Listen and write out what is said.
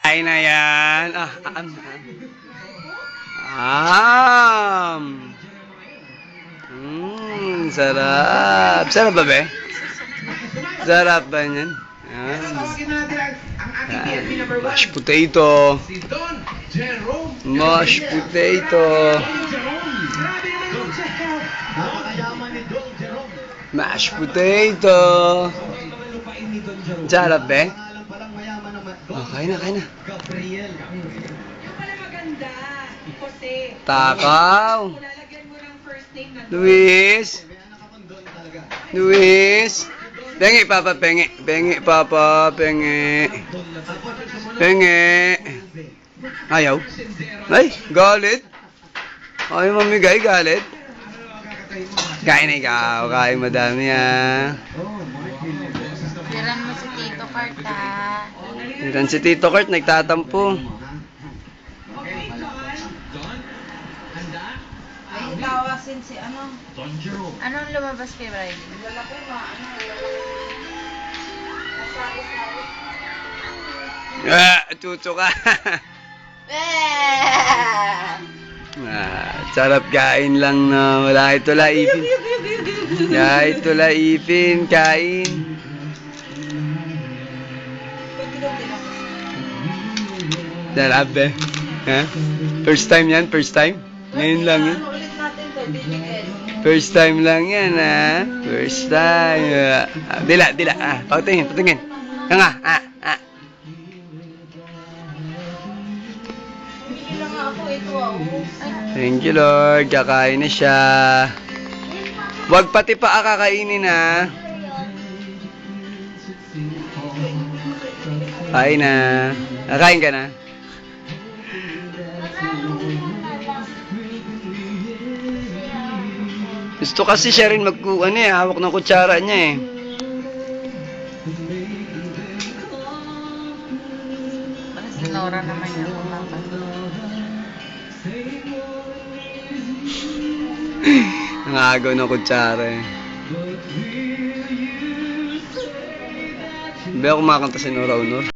Ay na yan. Sarap. Sarap ba, be? Sarap ba yan? Yan. Mashed potato. Mashed potato. Mashed potato. Sarap, be? Oh, kain na, kain na. Takaw. Luis. Luis. Pengi, papa, pengi. Pengi, papa, pengi. Pengi. Ayaw. Ay, galit. Ayaw mamigay, galit. Kain na ikaw. Kain madami, ah. Diran mo si Tito Kart, ha? Diran si Tito Kart, nagtatampo. Ay, tawasin si ano? Anong lumabas kay Riley? Chucho ka. Sarap kain lang na wala ito laipin. Ya, ito laipin, kain. Sarap, eh. Ha? First time yan? First time? Ngayon lang yan? First time lang yan, ha? First time. Dila, dila. Patingin, patingin. Yan nga, Thank you, Lord. Kakain na siya. Huwag pati pa kakainin, ha? Kain na. Kakain ka na. Gusto kasi siya rin hawak ng kutsara niya, eh. Para si Nora naman yung kumapa. Nangagaw ng kutsara, eh. Hindi ako kumakanta si Nora Honor.